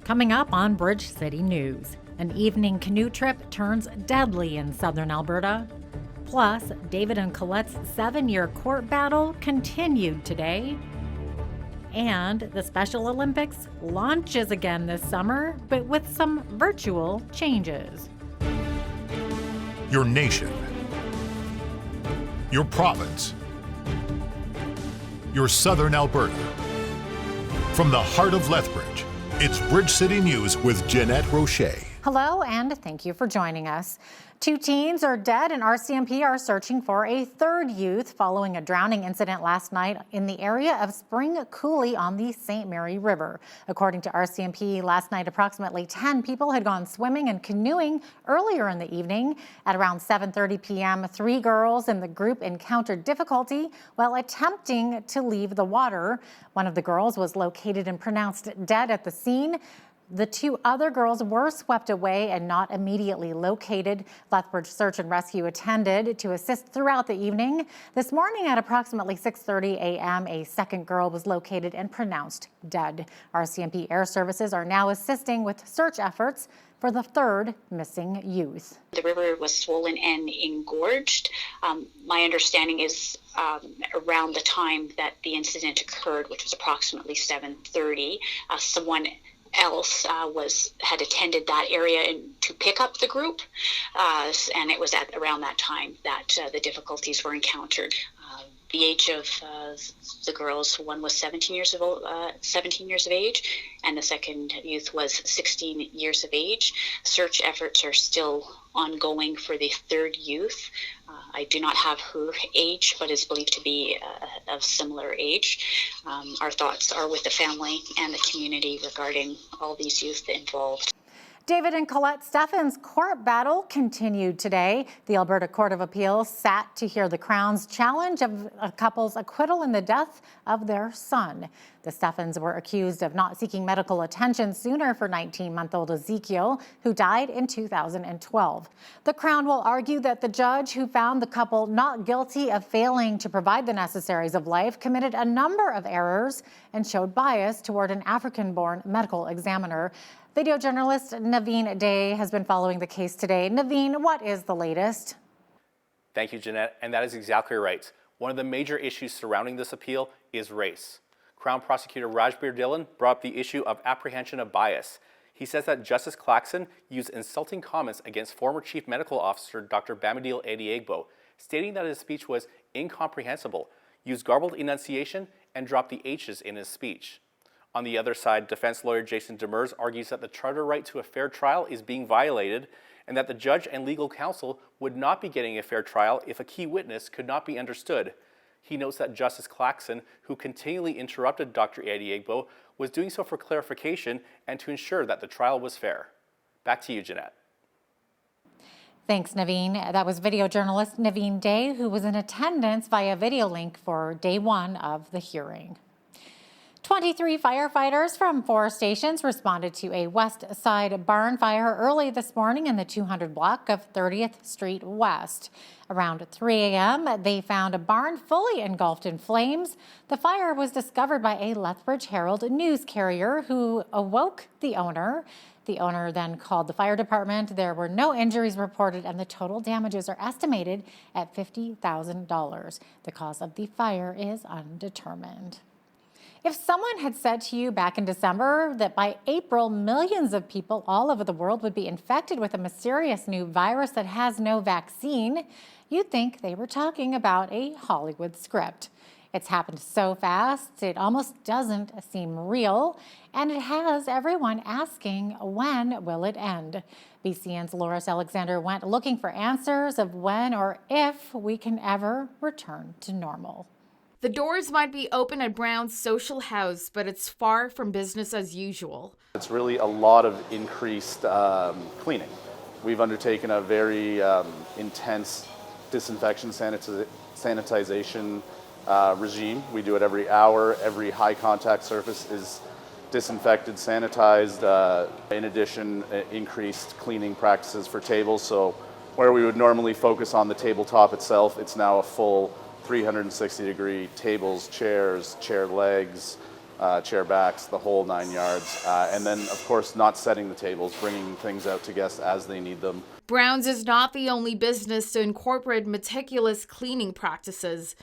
Coming up on Bridge City News, an evening canoe trip turns deadly in southern Alberta. Plus, David and Colette's 7-year court battle continued today. And the Special Olympics launches again this summer, but with some virtual changes. Your nation, your province, your southern Alberta. From the heart of Lethbridge, it's Bridge City News with Jeanette Roche. Hello, and thank you for joining us. 2 teens are dead, and RCMP are searching for a third youth following a drowning incident last night in the area of Spring Coulee on the St. Mary River. According to RCMP, last night approximately 10 people had gone swimming and canoeing earlier in the evening. At around 7:30 p.m., 3 girls in the group encountered difficulty while attempting to leave the water. One of the girls was located and pronounced dead at the scene. The 2 other girls were swept away and not immediately located. Lethbridge Search and Rescue attended to assist throughout the evening. This morning at approximately 6:30 a.m., a second girl was located and pronounced dead. RCMP Air Services are now assisting with search efforts for the third missing youth. The river was swollen and engorged. My understanding is around the time that the incident occurred, which was approximately 7:30, someone else had attended that area to pick up the group, and it was at around that time that the difficulties were encountered. The age of the girls, one was 17 years of age, and the second youth was 16 years of age. Search efforts are still ongoing for the third youth. I do not have her age, but is believed to be of similar age. Our thoughts are with the family and the community regarding all these youth involved. David and Colette Steffen's court battle continued today. The Alberta Court of Appeals sat to hear the Crown's challenge of a couple's acquittal in the death of their son. The Steffens were accused of not seeking medical attention sooner for 19-month-old Ezekiel, who died in 2012. The Crown will argue that the judge who found the couple not guilty of failing to provide the necessaries of life committed a number of errors and showed bias toward an African-born medical examiner. Video journalist Naveen Day has been following the case today. Naveen, what is the latest? Thank you, Jeanette, and that is exactly right. One of the major issues surrounding this appeal is race. Crown Prosecutor Rajbir Dhillon brought up the issue of apprehension of bias. He says that Justice Claxon used insulting comments against former Chief Medical Officer Dr. Bamadil Adiegbo, stating that his speech was incomprehensible, used garbled enunciation, and dropped the H's in his speech. On the other side, defense lawyer Jason Demers argues that the charter right to a fair trial is being violated and that the judge and legal counsel would not be getting a fair trial if a key witness could not be understood. He notes that Justice Claxon, who continually interrupted Dr. Adiegbo, was doing so for clarification and to ensure that the trial was fair. Back to you, Jeanette. Thanks, Naveen. That was video journalist Naveen Day, who was in attendance via video link for day 1 of the hearing. 23 firefighters from 4 stations responded to a West Side barn fire early this morning in the 200 block of 30th Street West. Around 3 a.m., they found a barn fully engulfed in flames. The fire was discovered by a Lethbridge Herald news carrier who awoke the owner. The owner then called the fire department. There were no injuries reported, and the total damages are estimated at $50,000. The cause of the fire is undetermined. If someone had said to you back in December that by April, millions of people all over the world would be infected with a mysterious new virus that has no vaccine, you'd think they were talking about a Hollywood script. It's happened so fast, it almost doesn't seem real, and it has everyone asking, when will it end? BCN's Loris Alexander went looking for answers of when or if we can ever return to normal. The doors might be open at Brown's Social House, but it's far from business as usual. It's really a lot of increased cleaning. We've undertaken a very intense disinfection sanitization regime. We do it every hour. Every high contact surface is disinfected, sanitized. In addition, increased cleaning practices for tables. So where we would normally focus on the tabletop itself, it's now a full 360-degree tables, chairs, chair legs, chair backs, the whole 9 yards. And then, of course, not setting the tables, bringing things out to guests as they need them. Brown's is not the only business to incorporate meticulous cleaning practices.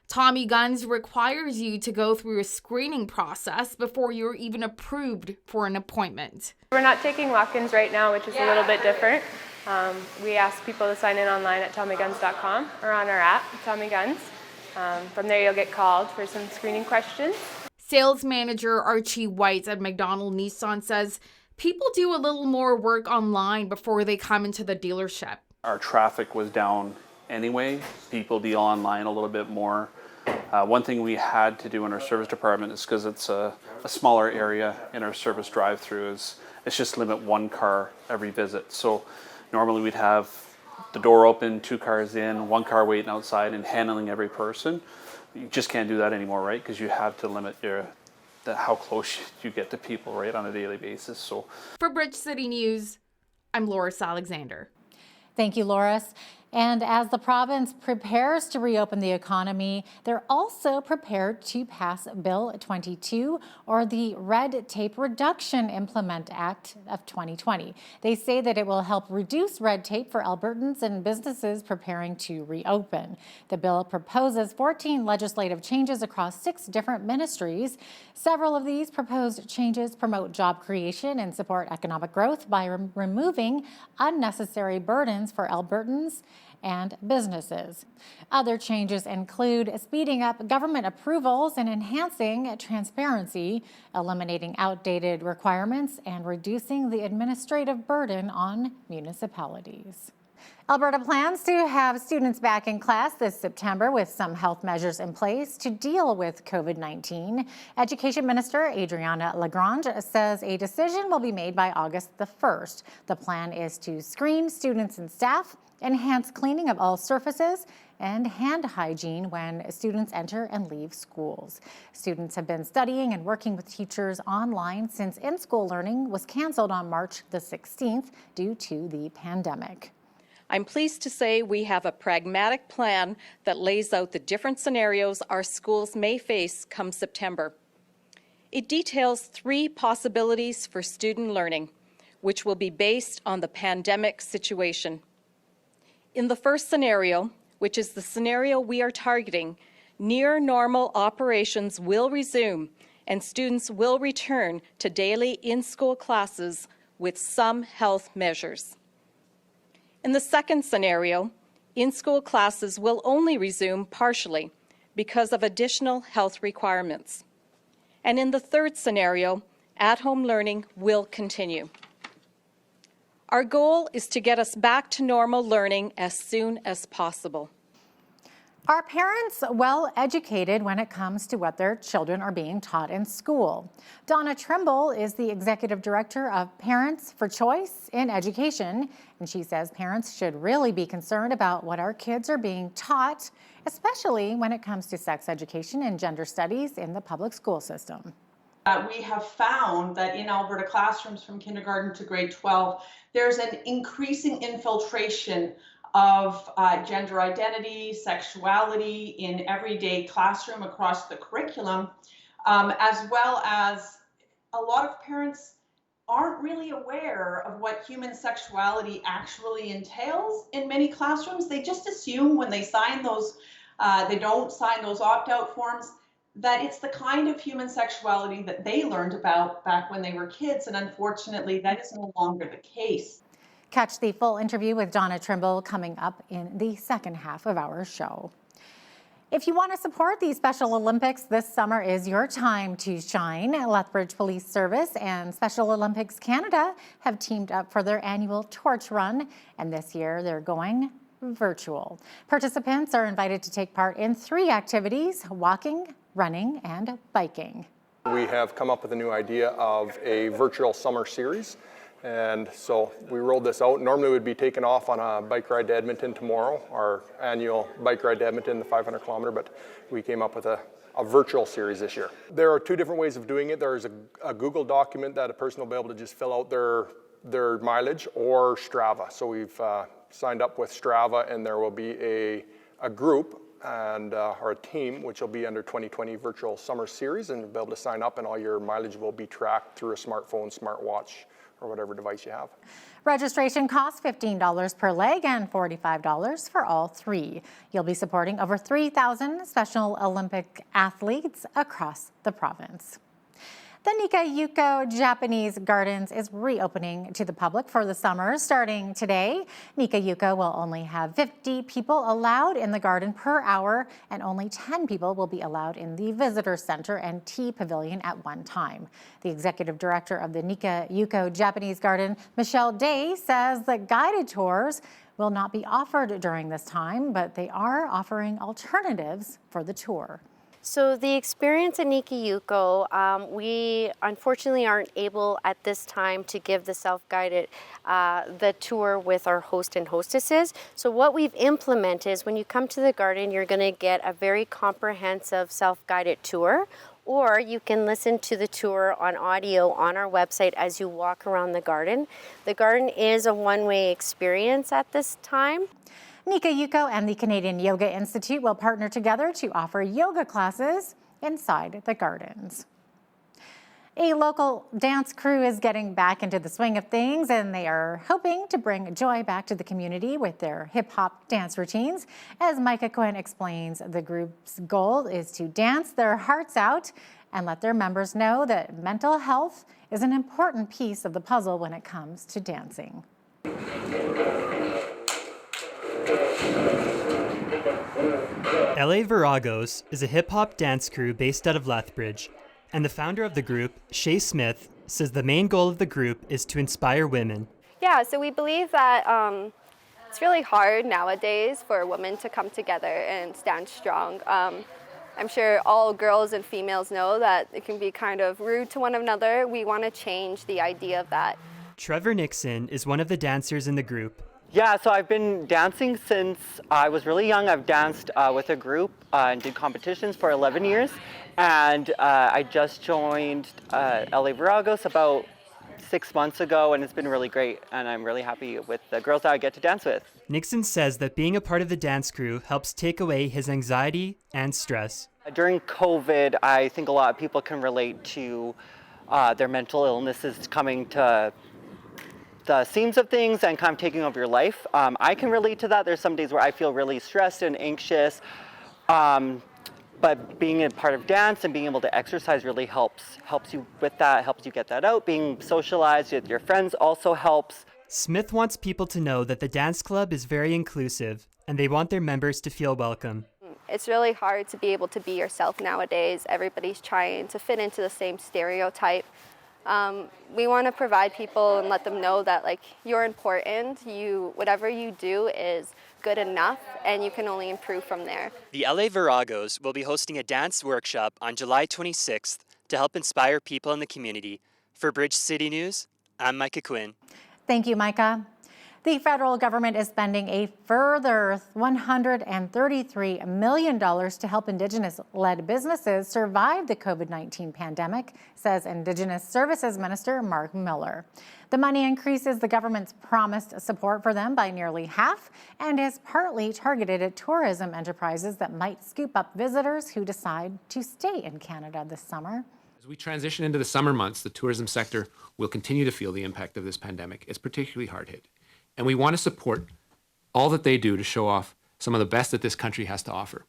Tommy Guns requires you to go through a screening process before you're even approved for an appointment. We're not taking walk-ins right now, which is a little bit different. We ask people to sign in online at TommyGuns.com or on our app, Tommy Guns. From there, you'll get called for some screening questions. Sales manager Archie White at McDonald Nissan says people do a little more work online before they come into the dealership. Our traffic was down anyway. People deal online a little bit more. One thing we had to do in our service department is because it's a smaller area in our service drive-through is it's just limit one car every visit. So normally we'd have the door open, 2 cars in, 1 car waiting outside and handling every person. You just can't do that anymore, right? Because you have to limit how close you get to people, right, on a daily basis. So for Bridge City News, I'm Loris Alexander. Thank you, Loris. And as the province prepares to reopen the economy, they're also prepared to pass Bill 22, or the Red Tape Reduction Implement Act of 2020. They say that it will help reduce red tape for Albertans and businesses preparing to reopen. The bill proposes 14 legislative changes across 6 different ministries. Several of these proposed changes promote job creation and support economic growth by removing unnecessary burdens for Albertans and businesses. Other changes include speeding up government approvals and enhancing transparency, eliminating outdated requirements, and reducing the administrative burden on municipalities. Alberta plans to have students back in class this September with some health measures in place to deal with COVID-19. Education Minister Adriana Lagrange says a decision will be made by August the 1st. The plan is to screen students and staff, enhance cleaning of all surfaces, and hand hygiene when students enter and leave schools. Students have been studying and working with teachers online since in-school learning was canceled on March the 16th due to the pandemic. I'm pleased to say we have a pragmatic plan that lays out the different scenarios our schools may face come September. It details 3 possibilities for student learning, which will be based on the pandemic situation. In the first scenario, which is the scenario we are targeting, near normal operations will resume and students will return to daily in-school classes with some health measures. In the second scenario, in-school classes will only resume partially because of additional health requirements. And in the third scenario, at-home learning will continue. Our goal is to get us back to normal learning as soon as possible. Are parents well educated when it comes to what their children are being taught in school? Donna Trimble is the Executive Director of Parents for Choice in Education, and she says parents should really be concerned about what our kids are being taught, especially when it comes to sex education and gender studies in the public school system. We have found that in Alberta classrooms from kindergarten to grade 12, there's an increasing infiltration of gender identity, sexuality in everyday classroom across the curriculum, as well as a lot of parents aren't really aware of what human sexuality actually entails in many classrooms. They just assume when they sign those, they don't sign those opt-out forms, that it's the kind of human sexuality that they learned about back when they were kids, and unfortunately that is no longer the case. Catch the full interview with Donna Trimble coming up in the second half of our show. If you want to support the Special Olympics, this summer is your time to shine. Lethbridge Police Service and Special Olympics Canada have teamed up for their annual torch run, and this year they're going virtual. Participants are invited to take part in 3 activities: walking, running, and biking. We have come up with a new idea of a virtual summer series. And so we rolled this out. Normally we'd be taking off on a bike ride to Edmonton tomorrow, our annual bike ride to Edmonton, the 500 kilometer, but we came up with a virtual series this year. There are 2 different ways of doing it. There's a Google document that a person will be able to just fill out their mileage, or Strava. So we've signed up with Strava, and there will be a group and our team, which will be under 2020 Virtual Summer Series, and you'll be able to sign up and all your mileage will be tracked through a smartphone, smartwatch, or whatever device you have. Registration costs $15 per leg and $45 for all three. You'll be supporting over 3,000 Special Olympic athletes across the province. The Nikayuko Japanese Gardens is reopening to the public for the summer starting today. Nikayuko will only have 50 people allowed in the garden per hour, and only 10 people will be allowed in the visitor center and tea pavilion at one time. The executive director of the Nikayuko Japanese Garden, Michelle Day, says that guided tours will not be offered during this time, but they are offering alternatives for the tour. So the experience at Nikayuko, we unfortunately aren't able at this time to give the self-guided the tour with our host and hostesses. So what we've implemented is when you come to the garden, you're going to get a very comprehensive self-guided tour, or you can listen to the tour on audio on our website as you walk around the garden. The garden is a one-way experience at this time. Nikayuko and the Canadian Yoga Institute will partner together to offer yoga classes inside the gardens. A local dance crew is getting back into the swing of things, and they are hoping to bring joy back to the community with their hip-hop dance routines. As Micah Quinn explains, the group's goal is to dance their hearts out and let their members know that mental health is an important piece of the puzzle when it comes to dancing. LA Viragos is a hip-hop dance crew based out of Lethbridge, and the founder of the group, Shay Smith, says the main goal of the group is to inspire women. Yeah, so we believe that it's really hard nowadays for women to come together and stand strong. I'm sure all girls and females know that it can be kind of rude to one another. We want to change the idea of that. Trevor Nixon is one of the dancers in the group. Yeah, so I've been dancing since I was really young. I've danced with a group and did competitions for 11 years. And I just joined LA Viragos about 6 months ago, and it's been really great. And I'm really happy with the girls that I get to dance with. Nixon says that being a part of the dance crew helps take away his anxiety and stress. During COVID, I think a lot of people can relate to their mental illnesses coming to the seams of things and kind of taking over your life. I can relate to that. There's some days where I feel really stressed and anxious, but being a part of dance and being able to exercise really helps you with that, helps you get that out. Being socialized with your friends also helps. Smith wants people to know that the dance club is very inclusive, and they want their members to feel welcome. It's really hard to be able to be yourself nowadays. Everybody's trying to fit into the same stereotype. We want to provide people and let them know that you're important. Whatever you do is good enough, and you can only improve from there. The LA Viragos will be hosting a dance workshop on July 26th to help inspire people in the community. For Bridge City News, I'm Micah Quinn. Thank you, Micah. The federal government is spending a further $133 million to help Indigenous-led businesses survive the COVID-19 pandemic, says Indigenous Services Minister Mark Miller. The money increases the government's promised support for them by nearly half and is partly targeted at tourism enterprises that might scoop up visitors who decide to stay in Canada this summer. As we transition into the summer months, the tourism sector will continue to feel the impact of this pandemic. It's particularly hard hit. And we want to support all that they do to show off some of the best that this country has to offer.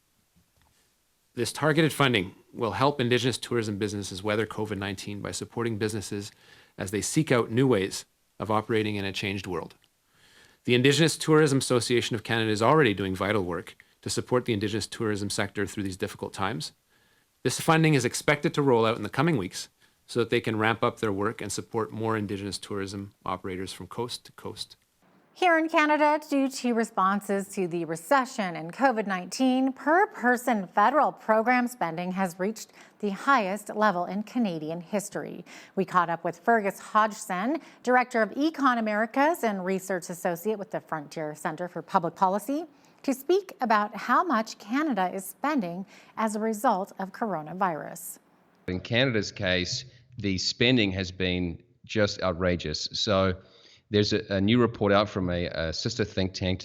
This targeted funding will help Indigenous tourism businesses weather COVID-19 by supporting businesses as they seek out new ways of operating in a changed world. The Indigenous Tourism Association of Canada is already doing vital work to support the Indigenous tourism sector through these difficult times. This funding is expected to roll out in the coming weeks so that they can ramp up their work and support more Indigenous tourism operators from coast to coast. Here in Canada, due to responses to the recession and COVID-19, per-person federal program spending has reached the highest level in Canadian history. We caught up with Fergus Hodgson, Director of Econ Americas and Research Associate with the Frontier Centre for Public Policy, to speak about how much Canada is spending as a result of coronavirus. In Canada's case, the spending has been just outrageous. So There's a new report out from a sister think tank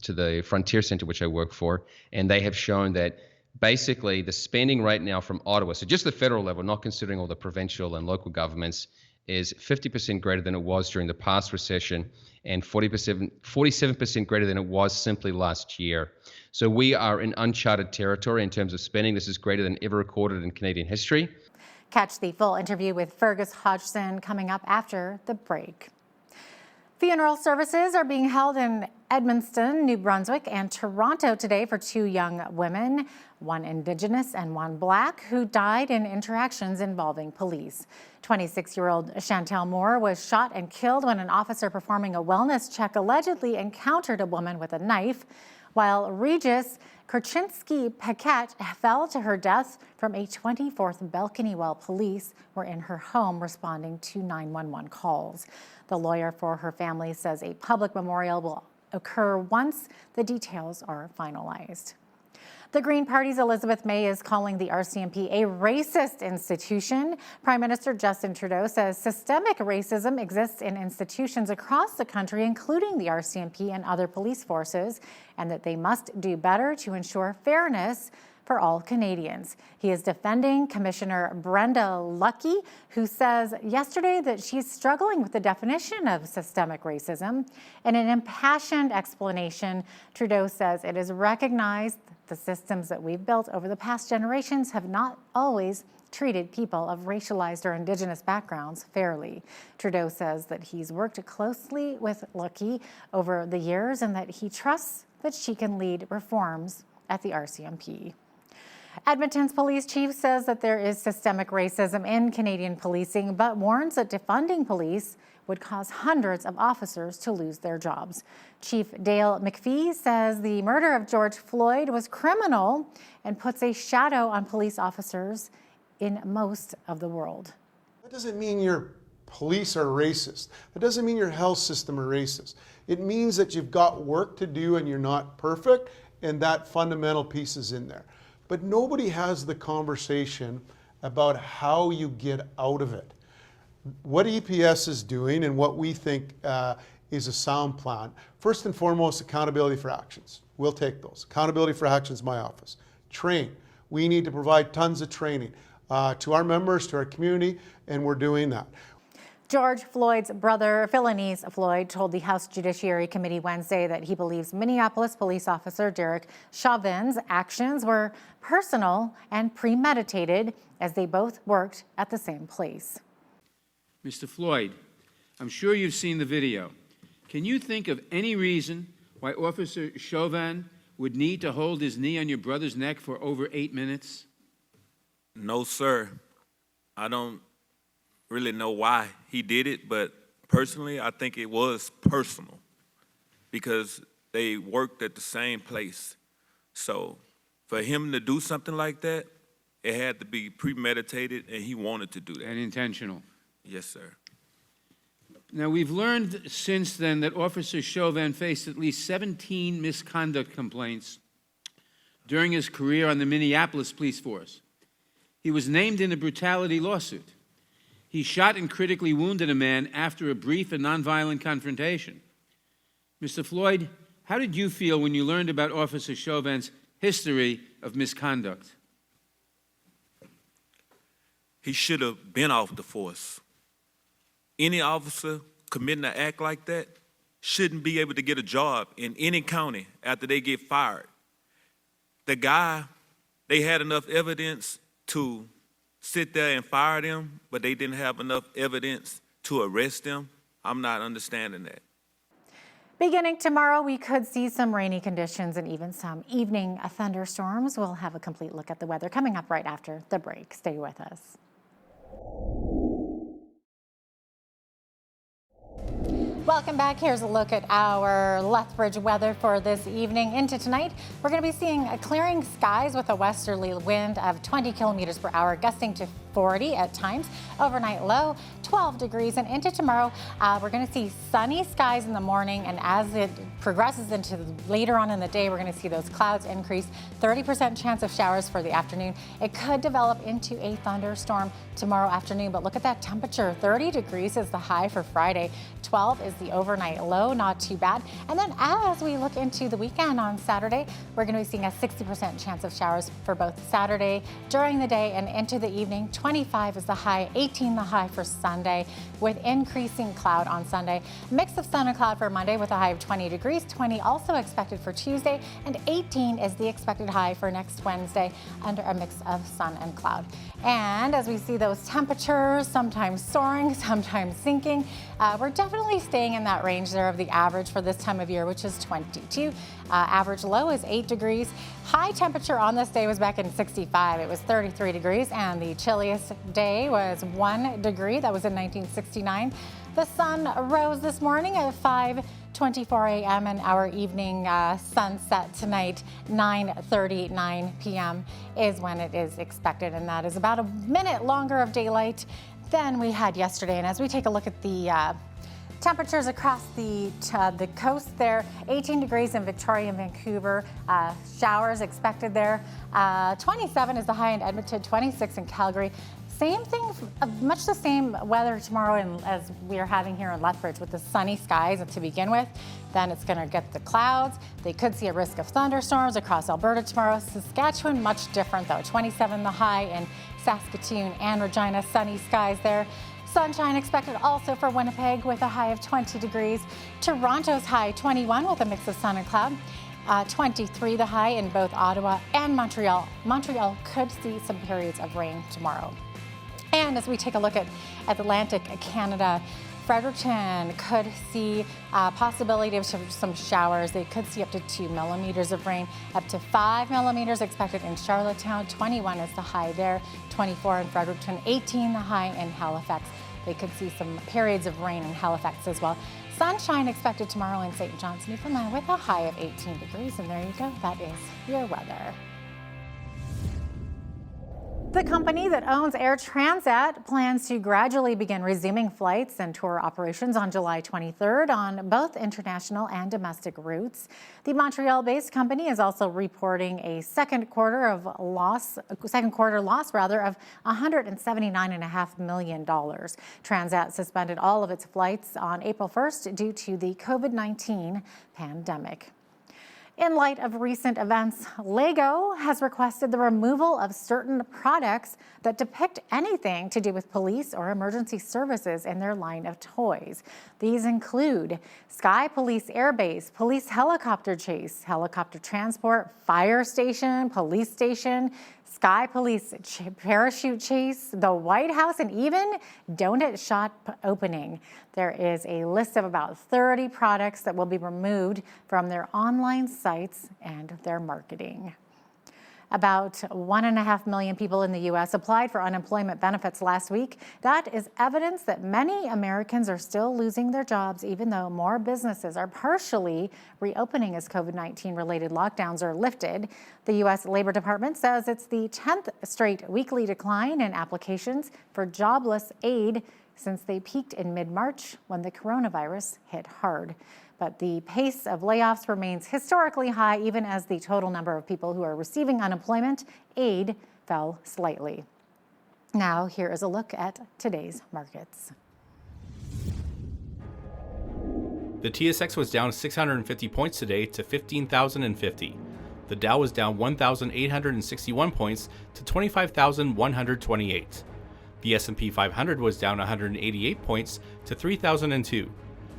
to the Frontier Center, which I work for, and they have shown that basically the spending right now from Ottawa, so just the federal level, not considering all the provincial and local governments, is 50% greater than it was during the past recession and 47% greater than it was simply last year. So we are in uncharted territory in terms of spending. This is greater than ever recorded in Canadian history. Catch the full interview with Fergus HODGSON coming up after the break. Funeral services are being held in Edmundston, New Brunswick, and Toronto today for 2 young women, one Indigenous and one Black, who died in interactions involving police. 26-year-old Chantel Moore was shot and killed when an officer performing a wellness check allegedly encountered a woman with a knife, while Regis Kerchinsky-Paquette fell to her death from a 24th balcony while police were in her home responding to 911 calls. The lawyer for her family says a public memorial will occur once the details are finalized. The Green Party's Elizabeth May is calling the RCMP a racist institution. Prime Minister Justin Trudeau says systemic racism exists in institutions across the country, including the RCMP and other police forces, and that they must do better to ensure fairness for all Canadians. He is defending Commissioner Brenda Lucki, who says yesterday that she's struggling with the definition of systemic racism. In an impassioned explanation, Trudeau says it is recognized the systems that we've built over the past generations have not always treated people of racialized or Indigenous backgrounds fairly. Trudeau says that he's worked closely with Lucki over the years and that he trusts that she can lead reforms at the RCMP. Edmonton's police chief says that there is systemic racism in Canadian policing, but warns that defunding police would cause hundreds of officers to lose their jobs. Chief Dale McPhee says the murder of George Floyd was criminal and puts a shadow on police officers in most of the world. That doesn't mean your police are racist. That doesn't mean your health system are racist. It means that you've got work to do and you're not perfect, and that fundamental piece is in there. But nobody has the conversation about how you get out of it. What EPS is doing and what we think is a sound plan, first and foremost, accountability for actions. We'll take those. Accountability for actions, my office. Train. We need to provide tons of training to our members, to our community, and we're doing that. George Floyd's brother, Philonise Floyd, told the House Judiciary Committee Wednesday that he believes Minneapolis police officer Derek Chauvin's actions were personal and premeditated as they both worked at the same place. Mr. Floyd, I'm sure you've seen the video. Can you think of any reason why Officer Chauvin would need to hold his knee on your brother's neck for over 8 minutes? No, sir. I don't really know why he did it, but personally, I think it was personal because they worked at the same place. So for him to do something like that, it had to be premeditated, and he wanted to do that. And intentional. Yes, sir. Now, we've learned since then that Officer Chauvin faced at least 17 misconduct complaints during his career on the Minneapolis police force. He was named in a brutality lawsuit. He shot and critically wounded a man after a brief and nonviolent confrontation. Mr. Floyd, how did you feel when you learned about Officer Chauvin's history of misconduct? He should have been off the force. Any officer committing an act like that shouldn't be able to get a job in any county after they get fired. The guy, they had enough evidence to sit there and fire them, but they didn't have enough evidence to arrest them. I'm not understanding that. Beginning tomorrow, we could see some rainy conditions and even some evening thunderstorms. We'll have a complete look at the weather coming up right after the break. Stay with us. Welcome back. Here's a look at our Lethbridge weather for this evening. Into tonight, we're going to be seeing clearing skies with a westerly wind of 20 kilometers per hour, gusting to 40 at times. Overnight low 12 degrees, and into tomorrow we're going to see sunny skies in the morning, and as it progresses into later on in the day, we're going to see those clouds increase. 30% chance of showers for the afternoon. It could develop into a thunderstorm tomorrow afternoon, but look at that temperature. 30 degrees is the high for Friday. 12 is the overnight low, not too bad. And then as we look into the weekend on Saturday, we're going to be seeing a 60% chance of showers for both Saturday during the day and into the evening. 25 is the high, 18 the high for Sunday, with increasing cloud on Sunday. Mix of sun and cloud for Monday with a high of 20 degrees. 20 also expected for Tuesday, and 18 is the expected high for next Wednesday under a mix of sun and cloud. And as we see those temperatures sometimes soaring, sometimes sinking, we're definitely staying in that range there of the average for this time of year, which is 22. Average low is 8 degrees. High temperature on this day was back in 65. It was 33 degrees, and the chilliest day was 1 degree. That was in 1969. The sun rose this morning at 5:24 a.m. and our evening sunset tonight, 9:39 p.m. is when it is expected, and that is about a minute longer of daylight than we had yesterday. And as we take a look at the temperatures across the coast there, 18 degrees in Victoria and Vancouver, showers expected there. 27 is the high in Edmonton, 26 in Calgary. Same thing, much the same weather tomorrow as we are having here in Lethbridge, with the sunny skies to begin with. Then it's going to get the clouds. They could see a risk of thunderstorms across Alberta tomorrow. Saskatchewan, much different though. 27 the high in Saskatoon and Regina, sunny skies there. Sunshine expected also for Winnipeg with a high of 20 degrees. Toronto's high 21 with a mix of sun and cloud. 23 the high in both Ottawa and Montreal. Montreal could see some periods of rain tomorrow. And as we take a look at Atlantic Canada, Fredericton could see a possibility of some showers. They could see up to 2 millimeters of rain, up to 5 millimeters expected in Charlottetown. 21 is the high there, 24 in Fredericton, 18 the high in Halifax. They could see some periods of rain in Halifax as well. Sunshine expected tomorrow in St. John's, Newfoundland, with a high of 18 degrees. And there you go, that is your weather. The company that owns Air Transat plans to gradually begin resuming flights and tour operations on July 23rd on both international and domestic routes. The Montreal-based company is also reporting a second quarter loss of $179.5 million. Transat suspended all of its flights on April 1st due to the COVID-19 pandemic. In light of recent events, Lego has requested the removal of certain products that depict anything to do with police or emergency services in their line of toys. These include Sky Police Air Base, Police Helicopter Chase, Helicopter Transport, Fire Station, Police Station, Sky Police Parachute Chase, the White House, and even Donut Shop Opening. There is a list of about 30 products that will be removed from their online sites and their marketing. About 1.5 million people in the U.S. applied for unemployment benefits last week. That is evidence that many Americans are still losing their jobs, even though more businesses are partially reopening as COVID-19 related lockdowns are lifted. The U.S. Labor Department says it's the 10th straight weekly decline in applications for jobless aid since they peaked in mid-March when the coronavirus hit hard. But the pace of layoffs remains historically high, even as the total number of people who are receiving unemployment aid fell slightly. Now, here is a look at today's markets. The TSX was down 650 points today to 15,050. The Dow was down 1,861 points to 25,128. The S&P 500 was down 188 points to 3,002.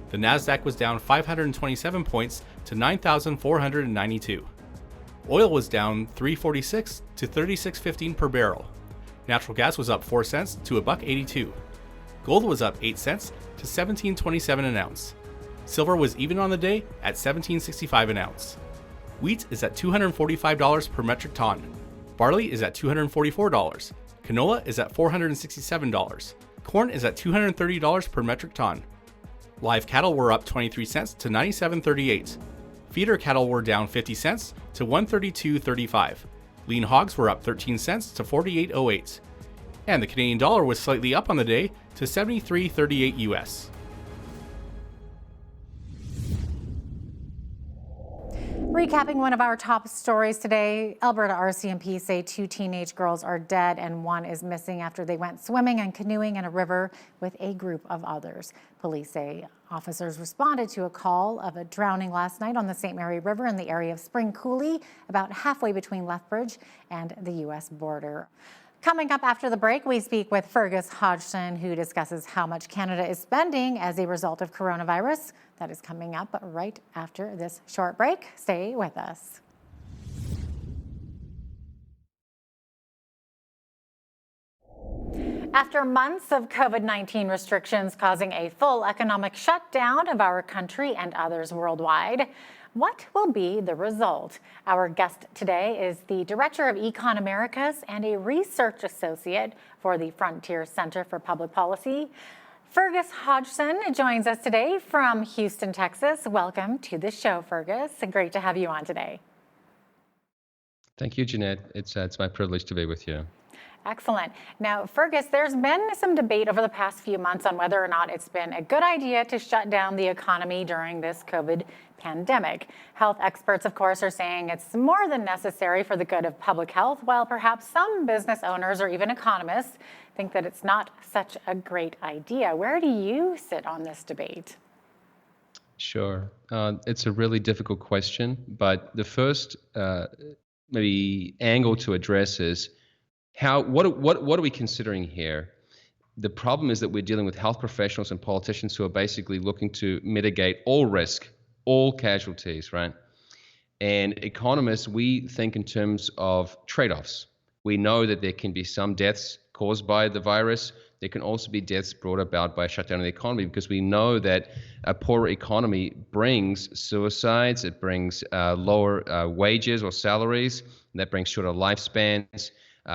The Nasdaq was down 527 points to 9,492. Oil was down $3.46 to $36.15 per barrel. Natural gas was up 4 cents to $1.82. Gold was up 8 cents to $17.27 an ounce. Silver was even on the day at $17.65 an ounce. Wheat is at $245 per metric ton. Barley is at $244. Canola is at $467. Corn is at $230 per metric ton. Live cattle were up 23 cents to 97.38. Feeder cattle were down 50 cents to 132.35. Lean hogs were up 13 cents to 48.08. And the Canadian dollar was slightly up on the day to 73.38 US. Recapping one of our top stories today, Alberta RCMP say 2 teenage girls are dead and 1 is missing after they went swimming and canoeing in a river with a group of others. Police say officers responded to a call of a drowning last night on the St. Mary River in the area of Spring Coulee, about halfway between Lethbridge and the U.S. border. Coming up after the break, we speak with Fergus Hodgson, who discusses how much Canada is spending as a result of coronavirus. That is coming up right after this short break. Stay with us. After months of COVID-19 restrictions causing a full economic shutdown of our country and others worldwide, what will be the result? Our guest today is the Director of Econ Americas and a research associate for the Frontier Center for Public Policy. Fergus Hodgson joins us today from Houston, Texas. Welcome to the show, Fergus. Great to have you on today. Thank you, Jeanette. It's my privilege to be with you. Excellent. Now, Fergus, there's been some debate over the past few months on whether or not it's been a good idea to shut down the economy during this COVID pandemic. Health experts, of course, are saying it's more than necessary for the good of public health, while perhaps some business owners or even economists think that it's not such a great idea. Where do you sit on this debate? Sure. It's a really difficult question, but the first maybe angle to address is what are we considering here? The problem is that we're dealing with health professionals and politicians who are basically looking to mitigate all risk, all casualties, right? And economists, we think in terms of trade-offs. We know that there can be some deaths caused by the virus. There can also be deaths brought about by a shutdown of the economy, because we know that a poorer economy brings suicides, it brings lower wages or salaries, and that brings shorter lifespans,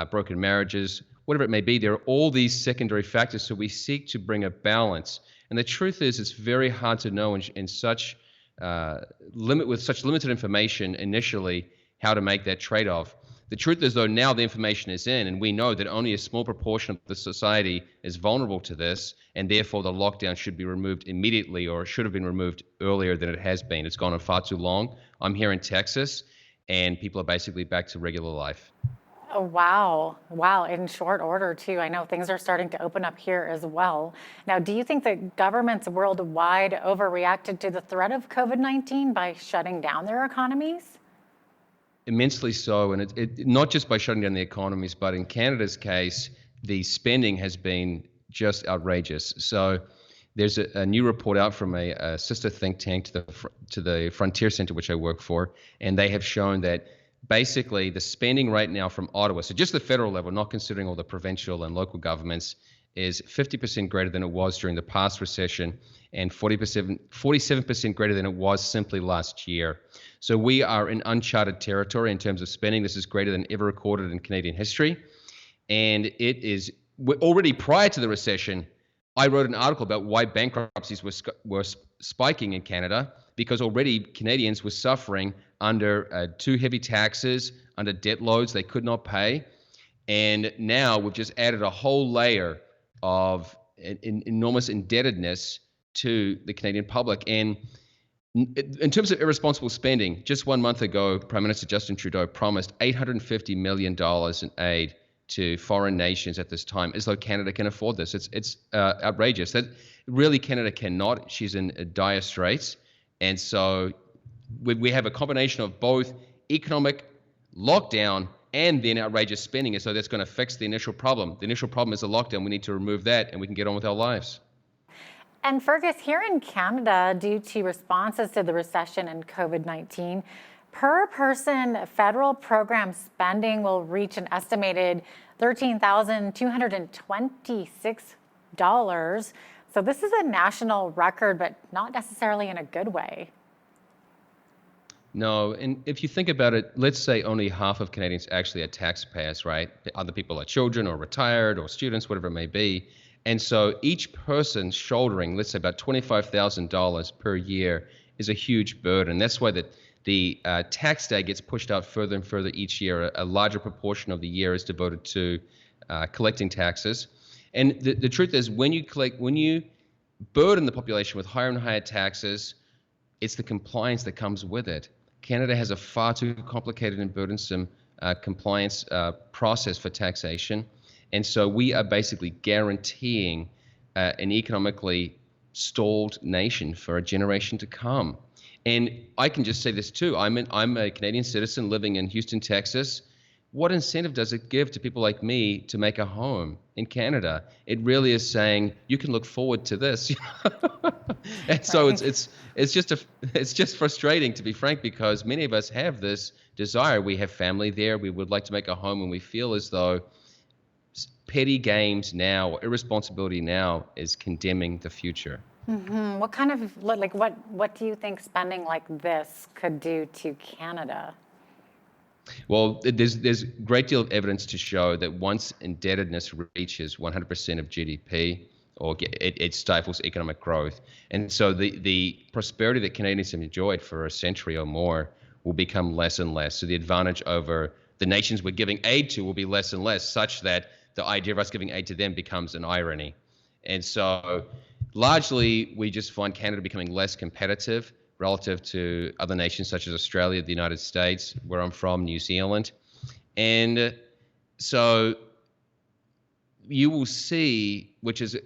broken marriages, whatever it may be. There are all these secondary factors, so we seek to bring a balance. And the truth is, it's very hard to know in such with such limited information initially how to make that trade-off. The truth is, though, now the information is in, and we know that only a small proportion of the society is vulnerable to this, and therefore the lockdown should be removed immediately, or should have been removed earlier than it has been. It's gone on far too long. I'm here in Texas, and people are basically back to regular life. Oh, wow. Wow. In short order, too. I know things are starting to open up here as well. Now, do you think that governments worldwide overreacted to the threat of COVID-19 by shutting down their economies? Immensely so, and it not just by shutting down the economies, but in Canada's case, the spending has been just outrageous. So there's a new report out from a sister think tank to the Frontier Center, which I work for, and they have shown that basically the spending right now from Ottawa, so just the federal level, not considering all the provincial and local governments, is 50% greater than it was during the past recession, and 47% greater than it was simply last year. So we are in uncharted territory in terms of spending. This is greater than ever recorded in Canadian history. And it is already prior to the recession, I wrote an article about why bankruptcies were spiking in Canada, because already Canadians were suffering under too heavy taxes, under debt loads they could not pay. And now we've just added a whole layer of enormous indebtedness to the Canadian public. And in terms of irresponsible spending, just 1 month ago, Prime Minister Justin Trudeau promised $850 million in aid to foreign nations at this time, as though Canada can afford this. It's outrageous. That really Canada cannot. She's in dire straits. And so we have a combination of both economic lockdown and then outrageous spending, and so that's going to fix the initial problem. The initial problem is the lockdown. We need to remove that, and we can get on with our lives. And Fergus, here in Canada, due to responses to the recession and COVID-19, per person federal program spending will reach an estimated $13,226. So this is a national record, but not necessarily in a good way. No, and if you think about it, let's say only half of Canadians actually are taxpayers, right? Other people are children or retired or students, whatever it may be. And so each person shouldering, let's say about $25,000 per year is a huge burden. That's why the tax day gets pushed out further and further each year. A larger proportion of the year is devoted to collecting taxes. And the truth is, when you burden the population with higher and higher taxes, it's the compliance that comes with it. Canada has a far too complicated and burdensome compliance process for taxation. And so we are basically guaranteeing an economically stalled nation for a generation to come. And I can just say this too. I'm a Canadian citizen living in Houston, Texas. What incentive does it give to people like me to make a home in Canada? It really is saying you can look forward to this. And so it's just frustrating, to be frank, because many of us have this desire. We have family there. We would like to make a home, and we feel as though petty games now, or irresponsibility now, is condemning the future. Mm-hmm. What kind of, what do you think spending like this could do to Canada? Well, there's a great deal of evidence to show that once indebtedness reaches 100% of GDP, it stifles economic growth. And so the prosperity that Canadians have enjoyed for a century or more will become less and less. So the advantage over the nations we're giving aid to will be less and less, such that the idea of us giving aid to them becomes an irony. And so largely, we just find Canada becoming less competitive relative to other nations such as Australia, the United States, where I'm from, New Zealand. And so you will see, which is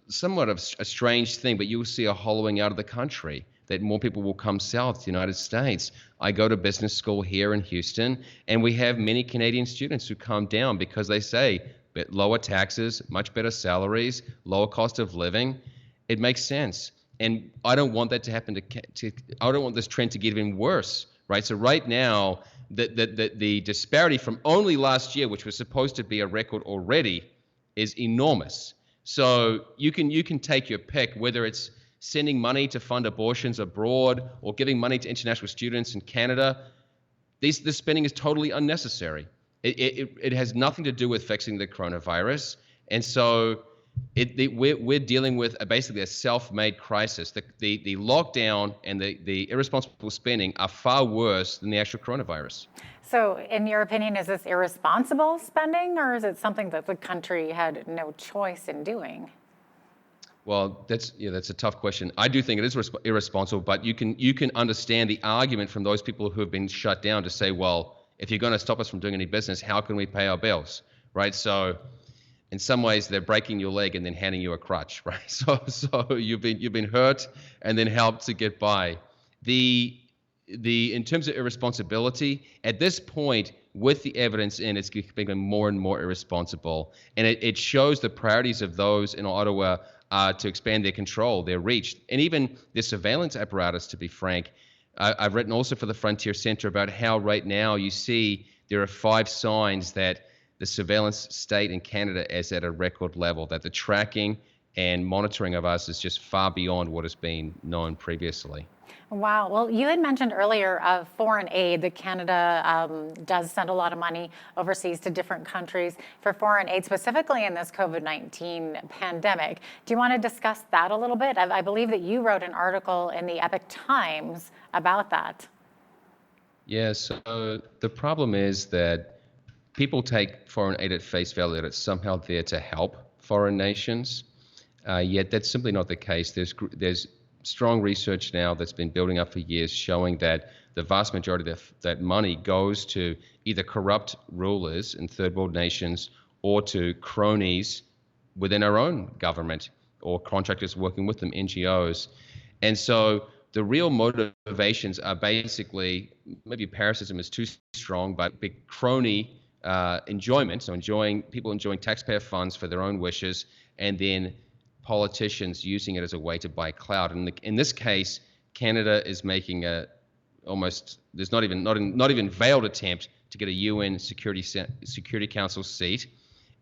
somewhat of a strange thing, but you will see a hollowing out of the country, that more people will come south to the United States. I go to business school here in Houston, and we have many Canadian students who come down because they say, lower taxes, much better salaries, lower cost of living. It makes sense. And I don't want that to happen I don't want this trend to get even worse, right? So right now, the disparity from only last year, which was supposed to be a record already, is enormous. So you can take your pick, whether it's sending money to fund abortions abroad or giving money to international students in Canada. This spending is totally unnecessary. It has nothing to do with fixing the coronavirus. And so we're dealing with basically a self-made crisis. The lockdown and the irresponsible spending are far worse than the actual coronavirus. So in your opinion, is this irresponsible spending, or is it something that the country had no choice in doing? Well, that's a tough question. I do think it is irresponsible, but you can understand the argument from those people who have been shut down to say, well, if you're going to stop us from doing any business, how can we pay our bills, right? So in some ways, they're breaking your leg and then handing you a crutch, right? So you've been hurt and then helped to get by. In terms of irresponsibility, at this point, with the evidence in, it's becoming more and more irresponsible, and it shows the priorities of those in Ottawa to expand their control, their reach, and even their surveillance apparatus. To be frank, I've written also for the Frontier Centre about how right now you see there are 5 signs that the surveillance state in Canada is at a record level, that the tracking and monitoring of us is just far beyond what has been known previously. Wow. Well, you had mentioned earlier of foreign aid that Canada does send a lot of money overseas to different countries for foreign aid, specifically in this COVID-19 pandemic. Do you want to discuss that a little bit? I believe that you wrote an article in the Epoch Times about that. Yeah, so the problem is that people take foreign aid at face value, that it's somehow there to help foreign nations. Yet that's simply not the case. There's strong research now that's been building up for years showing that the vast majority of that money goes to either corrupt rulers in third world nations or to cronies within our own government or contractors working with them, NGOs. And so the real motivations are basically, maybe parasitism is too strong, but big crony enjoyment, so people enjoying taxpayer funds for their own wishes, and then politicians using it as a way to buy clout. And in this case, Canada is making there's not even veiled attempt to get a UN Security Council seat,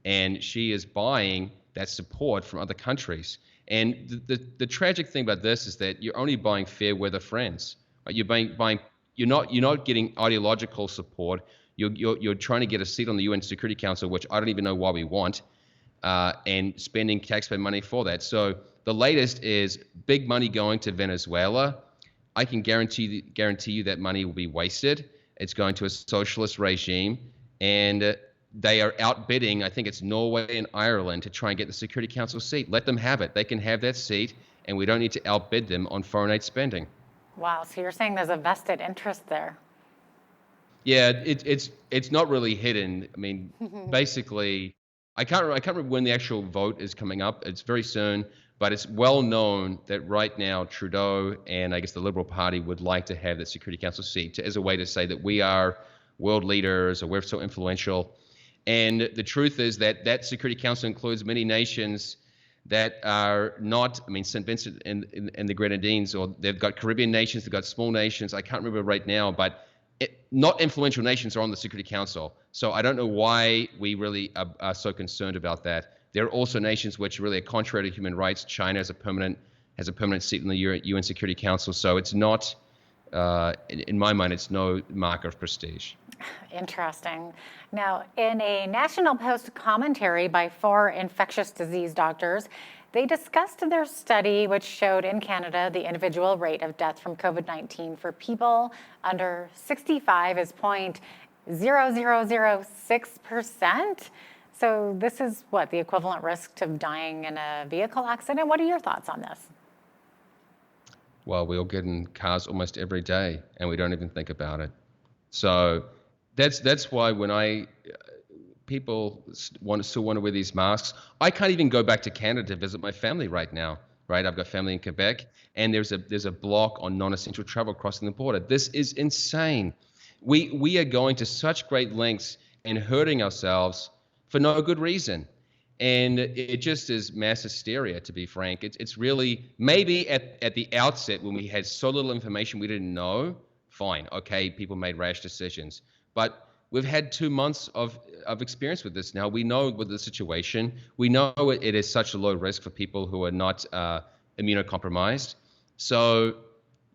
and she is buying that support from other countries. And the tragic thing about this is that you're only buying fair weather friends. Right? You're not getting ideological support. You're trying to get a seat on the UN Security Council, which I don't even know why we want. And spending taxpayer money for that. So the latest is big money going to Venezuela. I can guarantee you that money will be wasted. It's going to a socialist regime, and they are outbidding, I think it's Norway and Ireland, to try and get the Security Council seat. Let them have it. They can have that seat, and we don't need to outbid them on foreign aid spending. Wow, so you're saying there's a vested interest there? Yeah, it's not really hidden. I mean, basically, I can't remember when the actual vote is coming up. It's very soon, but it's well known that right now Trudeau and I guess the Liberal Party would like to have that Security Council seat as a way to say that we are world leaders or we're so influential. And the truth is that that Security Council includes many nations that are not, I mean, St. Vincent and the Grenadines, or they've got Caribbean nations, they've got small nations. I can't remember right now, but not influential nations are on the Security Council. So I don't know why we really are so concerned about that. There are also nations which really are contrary to human rights. China has a permanent seat in the UN Security Council. So it's not, in my mind, it's no marker of prestige. Interesting. Now, in a National Post commentary by 4 infectious disease doctors, they discussed their study, which showed in Canada the individual rate of death from COVID-19 for people under 65 is 0.0006%. So this is what, the equivalent risk of dying in a vehicle accident? What are your thoughts on this? Well, we all get in cars almost every day, and we don't even think about it. So that's why when people still want to wear these masks, I can't even go back to Canada to visit my family right now. Right, I've got family in Quebec, and there's a block on non-essential travel crossing the border. This is insane. We are going to such great lengths and hurting ourselves for no good reason. And it just is mass hysteria, to be frank. It's really, maybe at the outset when we had so little information we didn't know, fine, okay, people made rash decisions. But we've had 2 months of experience with this now. We know with the situation, we know it is such a low risk for people who are not immunocompromised. So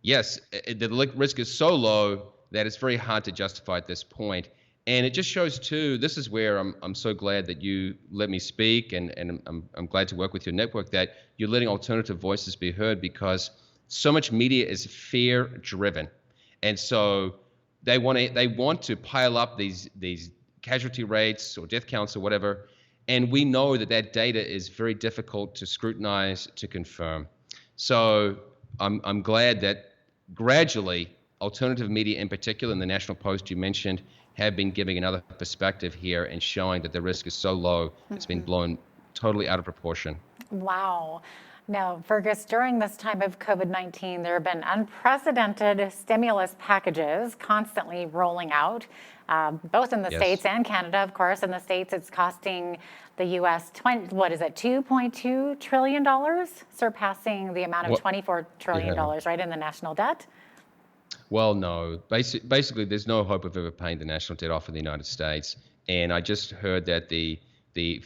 yes, the risk is so low that it's very hard to justify at this point. And it just shows too, this is where I'm so glad that you let me speak, and I'm glad to work with your network, that you're letting alternative voices be heard, because so much media is fear driven. And so they want to pile up these casualty rates or death counts or whatever. And we know that data is very difficult to scrutinize, to confirm. So I'm glad that gradually alternative media in particular, and the National Post you mentioned, have been giving another perspective here and showing that the risk is so low, it's been blown totally out of proportion. Wow. Now, Fergus, during this time of COVID-19, there have been unprecedented stimulus packages constantly rolling out, both in the States and Canada, of course. In the States, it's costing the U.S. $2.2 trillion, surpassing the amount of $24 trillion, right, in the national debt? Well, no. Basically, there's no hope of ever paying the national debt off in the United States. And I just heard that the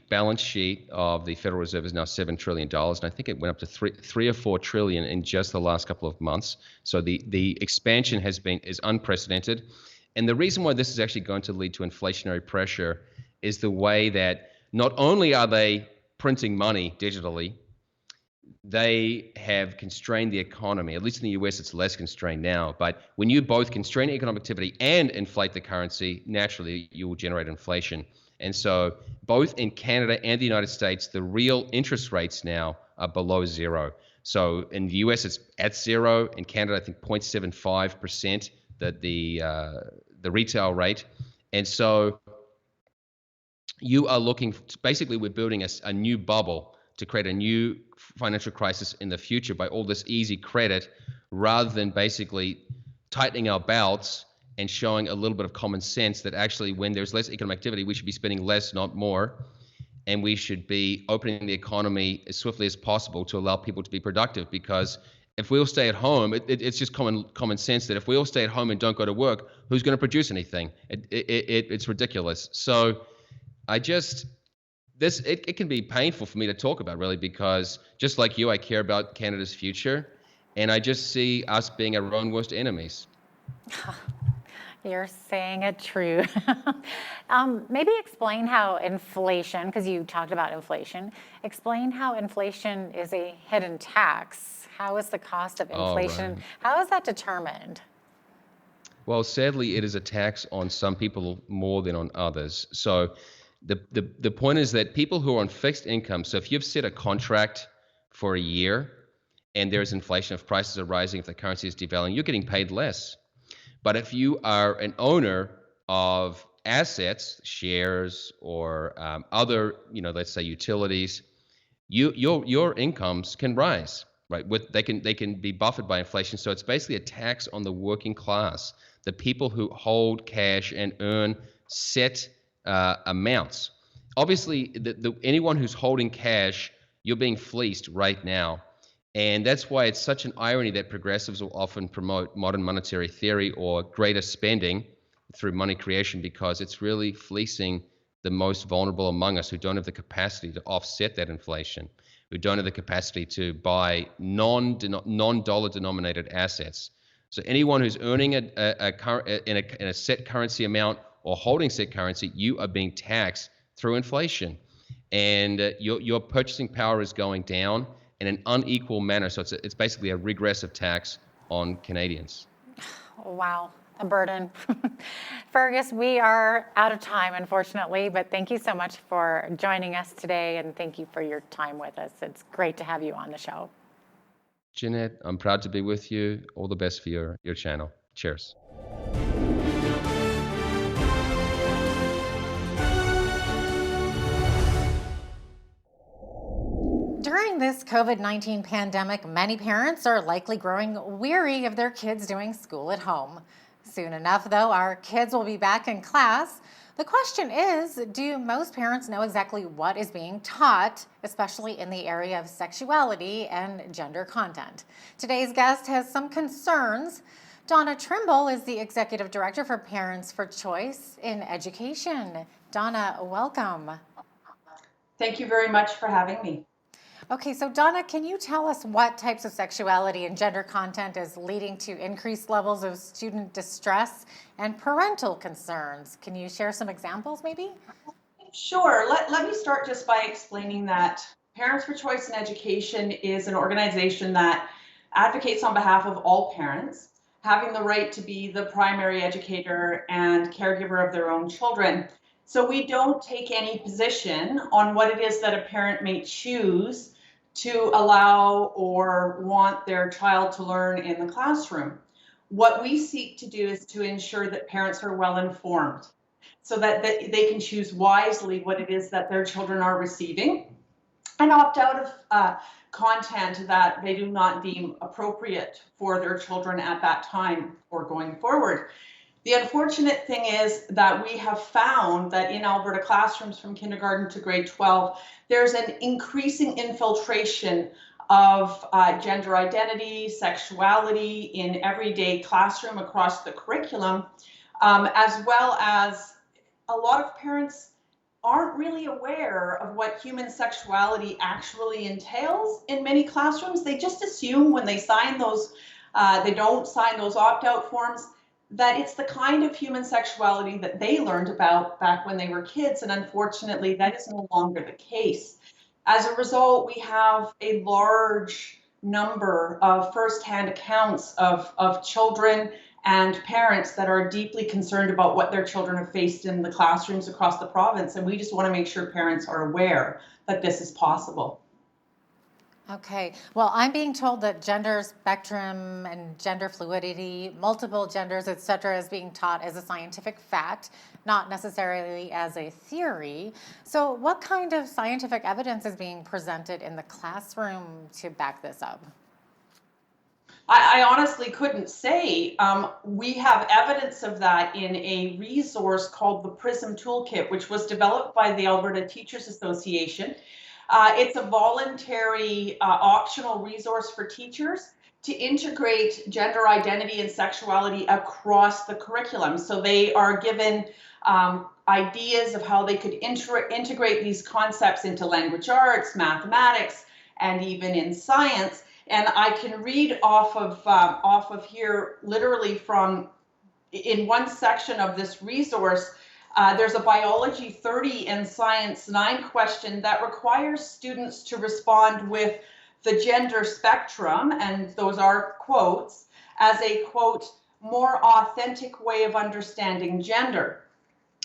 balance sheet of the Federal Reserve is now $7 trillion, and I think it went up to three or 4 trillion in just the last couple of months. So the expansion is unprecedented. And the reason why this is actually going to lead to inflationary pressure is the way that not only are they printing money digitally, they have constrained the economy. At least in the US, it's less constrained now. But when you both constrain economic activity and inflate the currency, naturally you will generate inflation. And so both in Canada and the United States, the real interest rates now are below zero. So in the US, it's at zero. In Canada, I think 0.75%, the retail rate. And so you are looking, basically we're building a new bubble to create a new financial crisis in the future by all this easy credit, rather than basically tightening our belts and showing a little bit of common sense that actually when there's less economic activity, we should be spending less, not more. And we should be opening the economy as swiftly as possible to allow people to be productive. Because if we all stay at home, it's just common sense that if we all stay at home and don't go to work, who's going to produce anything? It's ridiculous. So it can be painful for me to talk about, really, because just like you, I care about Canada's future, and I just see us being our own worst enemies. You're saying it true. Maybe explain how inflation, because you talked about inflation, explain how inflation is a hidden tax. How is the cost of inflation, how is that determined? Well, sadly, it is a tax on some people more than on others. So The point is that people who are on fixed income, so if you've set a contract for a year and there's inflation, if prices are rising, if the currency is devaluing, you're getting paid less. But if you are an owner of assets, shares, or other, let's say utilities, your incomes can rise, right? They can be buffered by inflation. So it's basically a tax on the working class, the people who hold cash and earn set amounts. Obviously, anyone who's holding cash, you're being fleeced right now. And that's why it's such an irony that progressives will often promote modern monetary theory or greater spending through money creation, because it's really fleecing the most vulnerable among us who don't have the capacity to offset that inflation, who don't have the capacity to buy non-dollar denominated assets. So anyone who's earning in a set currency amount or holding set currency, you are being taxed through inflation. And your purchasing power is going down in an unequal manner. So it's basically a regressive tax on Canadians. Wow, a burden. Fergus, we are out of time, unfortunately, but thank you so much for joining us today, and thank you for your time with us. It's great to have you on the show. Jeanette, I'm proud to be with you. All the best for your channel. Cheers. During this COVID-19 pandemic, many parents are likely growing weary of their kids doing school at home. Soon enough, though, our kids will be back in class. The question is, do most parents know exactly what is being taught, especially in the area of sexuality and gender content? Today's guest has some concerns. Donna Trimble is the Executive Director for Parents for Choice in Education. Donna, welcome. Thank you very much for having me. Okay, so Donna, can you tell us what types of sexuality and gender content is leading to increased levels of student distress and parental concerns? Can you share some examples, maybe? Sure. Let me start just by explaining that Parents for Choice in Education is an organization that advocates on behalf of all parents having the right to be the primary educator and caregiver of their own children. So we don't take any position on what it is that a parent may choose to allow or want their child to learn in the classroom. What we seek to do is to ensure that parents are well informed so that they can choose wisely what it is that their children are receiving and opt out of content that they do not deem appropriate for their children at that time or going forward. The unfortunate thing is that we have found that in Alberta classrooms from kindergarten to grade 12, there's an increasing infiltration of gender identity, sexuality in everyday classroom across the curriculum, as well as a lot of parents aren't really aware of what human sexuality actually entails in many classrooms. They just assume when they sign those, they don't sign those opt-out forms, that it's the kind of human sexuality that they learned about back when they were kids, and unfortunately that is no longer the case. As a result, we have a large number of first-hand accounts of children and parents that are deeply concerned about what their children have faced in the classrooms across the province, and we just want to make sure parents are aware that this is possible. Okay, well, I'm being told that gender spectrum and gender fluidity, multiple genders, etc., is being taught as a scientific fact, not necessarily as a theory. So what kind of scientific evidence is being presented in the classroom to back this up? I honestly couldn't say. We have evidence of that in a resource called the PRISM Toolkit, which was developed by the Alberta Teachers Association. It's a voluntary optional resource for teachers to integrate gender identity and sexuality across the curriculum. So they are given ideas of how they could integrate these concepts into language arts, mathematics, and even in science. And I can read off of here, literally from in one section of this resource. There's a Biology 30 and Science 9 question that requires students to respond with the gender spectrum, and those are quotes, as a, quote, more authentic way of understanding gender.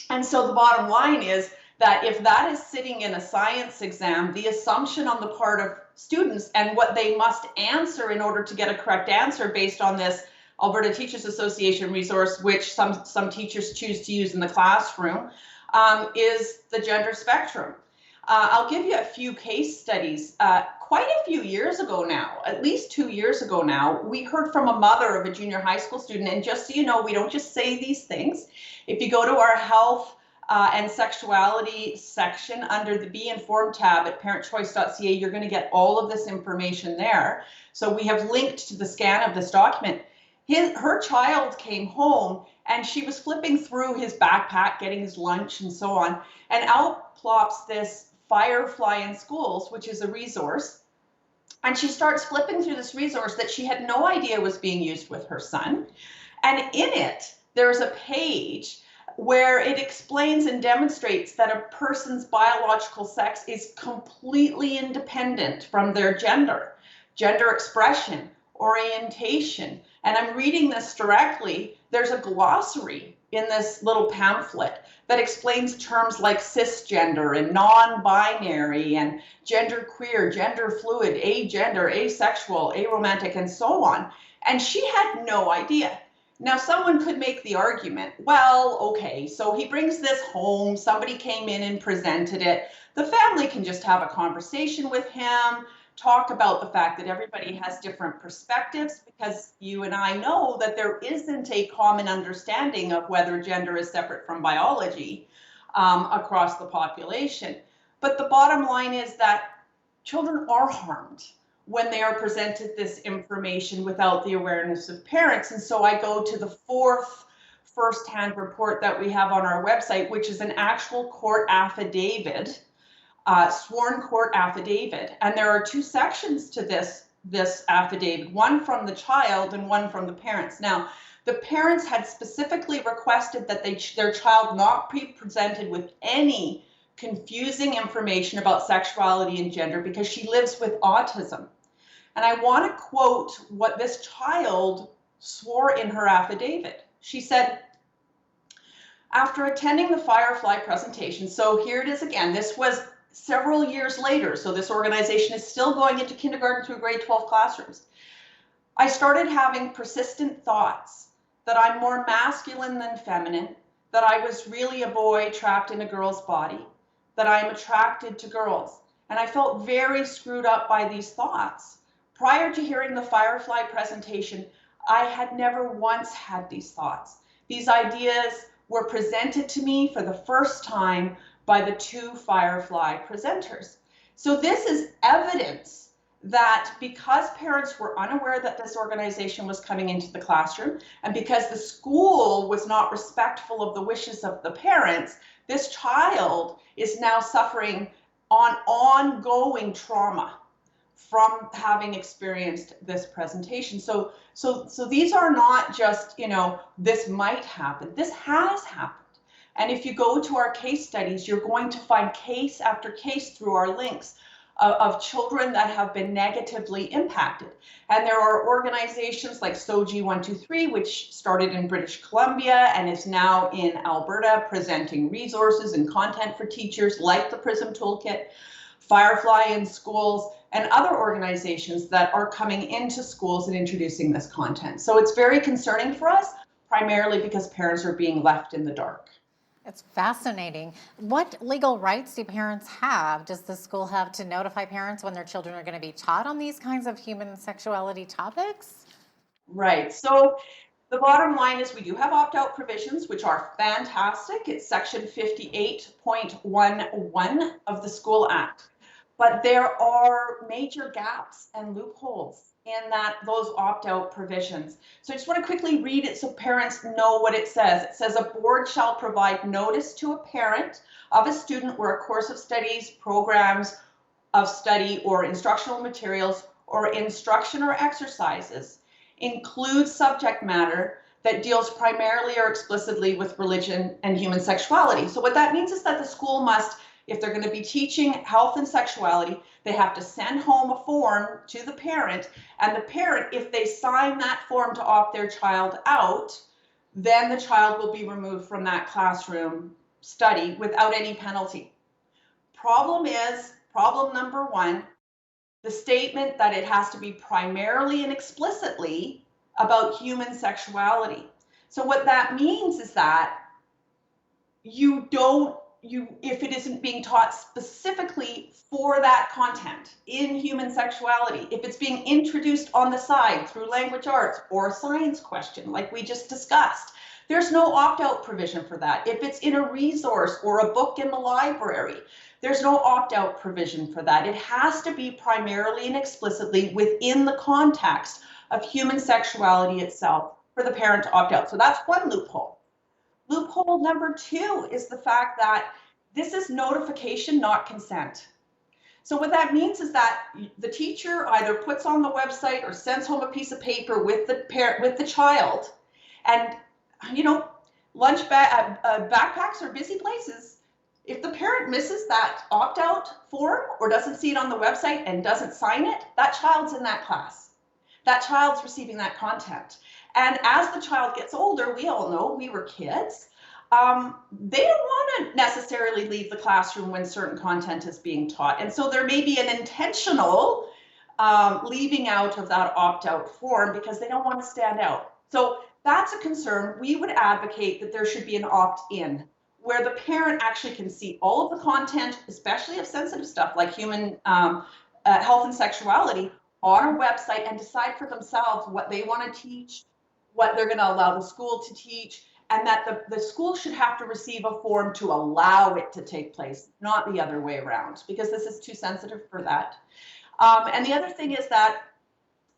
And so the bottom line is that if that is sitting in a science exam, the assumption on the part of students and what they must answer in order to get a correct answer based on this Alberta Teachers Association resource, which some teachers choose to use in the classroom, is the gender spectrum. I'll give you a few case studies. Quite a few years ago now, at least 2 years ago now, we heard from a mother of a junior high school student, and just so you know, we don't just say these things. If you go to our health and sexuality section under the Be Informed tab at parentchoice.ca, you're going to get all of this information there. So we have linked to the scan of this document. Her child came home and she was flipping through his backpack, getting his lunch and so on, and out plops this Firefly in Schools, which is a resource. And she starts flipping through this resource that she had no idea was being used with her son. And in it, there's a page where it explains and demonstrates that a person's biological sex is completely independent from their gender expression, orientation. And I'm reading this directly. There's a glossary in this little pamphlet that explains terms like cisgender and non-binary and genderqueer, gender fluid, agender, asexual, aromantic, and so on. And she had no idea. Now, someone could make the argument, well, okay, so he brings this home, somebody came in and presented it. The family can just have a conversation with him, talk about the fact that everybody has different perspectives, because you and I know that there isn't a common understanding of whether gender is separate from biology across the population. But the bottom line is that children are harmed when they are presented this information without the awareness of parents. And so I go to the fourth firsthand report that we have on our website, which is an actual court affidavit, sworn court affidavit. And there are two sections to this affidavit, one from the child and one from the parents. Now, the parents had specifically requested that their child not be presented with any confusing information about sexuality and gender because she lives with autism. And I want to quote what this child swore in her affidavit. She said, after attending the Firefly presentation, so here it is again, this was several years later, so this organization is still going into kindergarten through grade 12 classrooms. I started having persistent thoughts that I'm more masculine than feminine, that I was really a boy trapped in a girl's body, that I'm attracted to girls. And I felt very screwed up by these thoughts. Prior to hearing the Firefly presentation, I had never once had these thoughts. These ideas were presented to me for the first time by the two Firefly presenters. So this is evidence that because parents were unaware that this organization was coming into the classroom, and because the school was not respectful of the wishes of the parents, this child is now suffering on ongoing trauma from having experienced this presentation. So these are not just, this might happen. This has happened. And if you go to our case studies, you're going to find case after case through our links of children that have been negatively impacted. And there are organizations like SOGI 123, which started in British Columbia and is now in Alberta, presenting resources and content for teachers like the PRISM Toolkit, Firefly in Schools, and other organizations that are coming into schools and introducing this content. So it's very concerning for us, primarily because parents are being left in the dark. It's fascinating. What legal rights do parents have? Does the school have to notify parents when their children are going to be taught on these kinds of human sexuality topics? Right. So the bottom line is we do have opt-out provisions, which are fantastic. It's section 58.11 of the School Act. But there are major gaps and loopholes in those opt-out provisions. So I just want to quickly read it so parents know what it says. It says a board shall provide notice to a parent of a student where a course of studies, programs of study, or instructional materials, or instruction or exercises include subject matter that deals primarily or explicitly with religion and human sexuality. So what that means is that the school must, if they're going to be teaching health and sexuality, they have to send home a form to the parent, and the parent, if they sign that form to opt their child out, then the child will be removed from that classroom study without any penalty. Problem number one, the statement that it has to be primarily and explicitly about human sexuality. So what that means is that if it isn't being taught specifically for that content in human sexuality, if it's being introduced on the side through language arts or a science question like we just discussed, there's no opt-out provision for that. If it's in a resource or a book in the library, there's no opt-out provision for that. It has to be primarily and explicitly within the context of human sexuality itself for the parent to opt out. So that's one loophole. Loophole number two is the fact that this is notification, not consent. So what that means is that the teacher either puts on the website or sends home a piece of paper with the parent, with the child, and backpacks are busy places. If the parent misses that opt-out form or doesn't see it on the website and doesn't sign it, that child's in that class. That child's receiving that content. And as the child gets older, we all know, we were kids, they don't want to necessarily leave the classroom when certain content is being taught. And so there may be an intentional leaving out of that opt-out form because they don't want to stand out. So that's a concern. We would advocate that there should be an opt-in where the parent actually can see all of the content, especially of sensitive stuff like human health and sexuality, on a website and decide for themselves what they want to teach, what they're going to allow the school to teach, and that the school should have to receive a form to allow it to take place, not the other way around, because this is too sensitive for that. And the other thing is that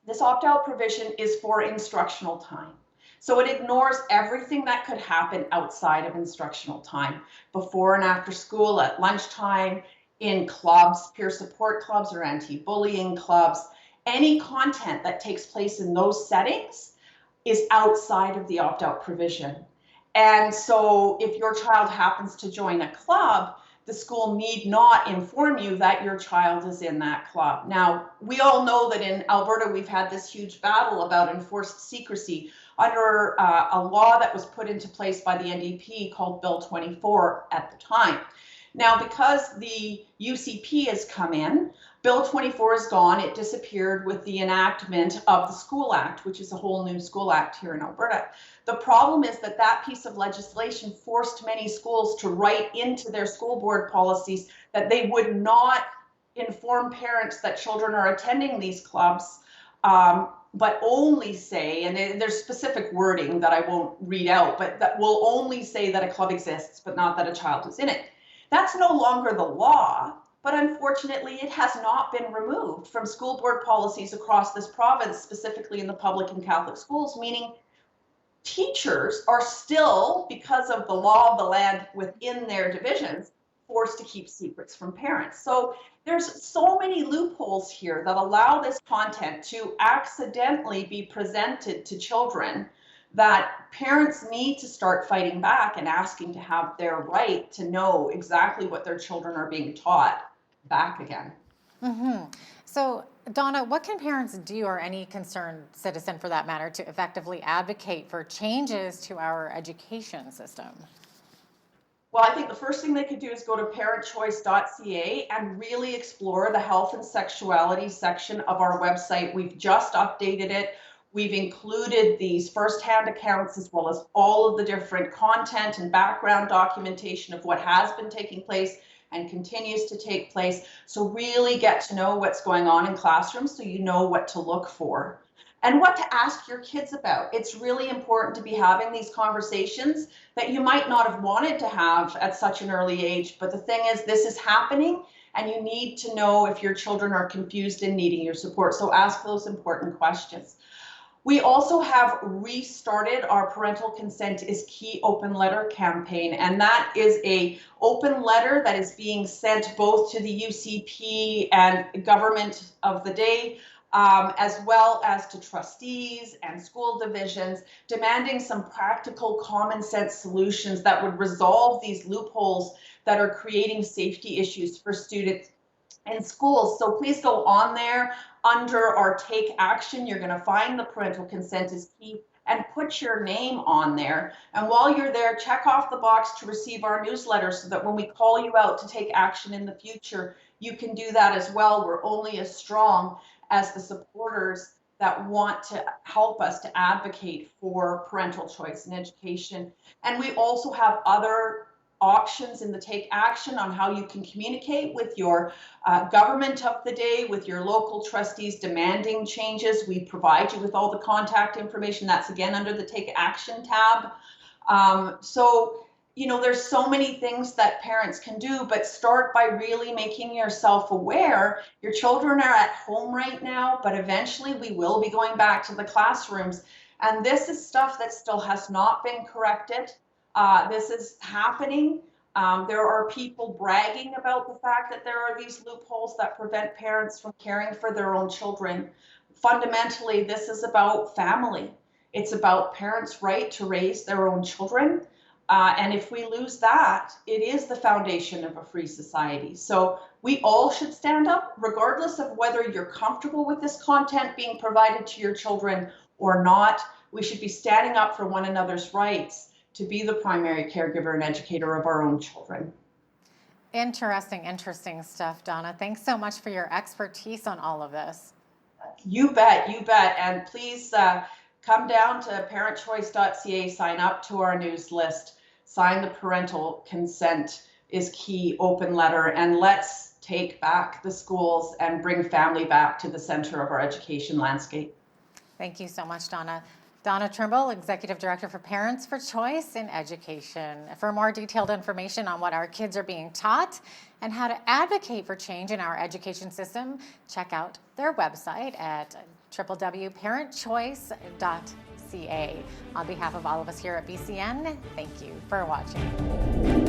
this opt-out provision is for instructional time. So it ignores everything that could happen outside of instructional time, before and after school, at lunchtime, in clubs, peer support clubs or anti-bullying clubs. Any content that takes place in those settings is outside of the opt-out provision. And so if your child happens to join a club, the school need not inform you that your child is in that club. Now, we all know that in Alberta, we've had this huge battle about enforced secrecy under a law that was put into place by the NDP called Bill 24 at the time. Now, because the UCP has come in, Bill 24 is gone. It disappeared with the enactment of the School Act, which is a whole new school act here in Alberta. The problem is that that piece of legislation forced many schools to write into their school board policies that they would not inform parents that children are attending these clubs, but only say, and there's specific wording that I won't read out, but that will only say that a club exists, but not that a child is in it. That's no longer the law, but unfortunately it has not been removed from school board policies across this province, specifically in the public and Catholic schools, meaning teachers are still, because of the law of the land within their divisions, forced to keep secrets from parents. So there's so many loopholes here that allow this content to accidentally be presented to children that parents need to start fighting back and asking to have their right to know exactly what their children are being taught back again. Mm-hmm. So, Donna, what can parents do, or any concerned citizen for that matter, to effectively advocate for changes to our education system? Well, I think the first thing they could do is go to parentchoice.ca and really explore the health and sexuality section of our website. We've just updated it. We've included these firsthand accounts as well as all of the different content and background documentation of what has been taking place and continues to take place. So really get to know what's going on in classrooms so you know what to look for and what to ask your kids about. It's really important to be having these conversations that you might not have wanted to have at such an early age. But the thing is, this is happening and you need to know if your children are confused and needing your support. So ask those important questions. We also have restarted our Parental Consent is Key open letter campaign, and that is an open letter that is being sent both to the UCP and government of the day, as well as to trustees and school divisions, demanding some practical common sense solutions that would resolve these loopholes that are creating safety issues for students in schools. So please go on there. Under our Take Action, you're going to find the Parental Consent is Key and put your name on there. And while you're there, check off the box to receive our newsletter so that when we call you out to take action in the future, you can do that as well. We're only as strong as the supporters that want to help us to advocate for parental choice in education. And we also have other options in the Take Action on how you can communicate with your government of the day, with your local trustees demanding changes. We provide you with all the contact information. That's again under the Take Action tab. So, you know, there's so many things that parents can do, but start by really making yourself aware. Your children are at home right now, but eventually we will be going back to the classrooms. And this is stuff that still has not been corrected. This is happening. There are people bragging about the fact that there are these loopholes that prevent parents from caring for their own children. Fundamentally, this is about family. It's about parents' right to raise their own children. And if we lose that, it is the foundation of a free society. So we all should stand up, regardless of whether you're comfortable with this content being provided to your children or not. We should be standing up for one another's rights to be the primary caregiver and educator of our own children. Interesting stuff, Donna. Thanks so much for your expertise on all of this. You bet, you bet. And please come down to parentchoice.ca, sign up to our news list, sign the parental consent is key open letter, and let's take back the schools and bring family back to the center of our education landscape. Thank you so much, Donna. Donna Trimble, Executive Director for Parents for Choice in Education. For more detailed information on what our kids are being taught and how to advocate for change in our education system, check out their website at www.parentchoice.ca. On behalf of all of us here at BCN, thank you for watching.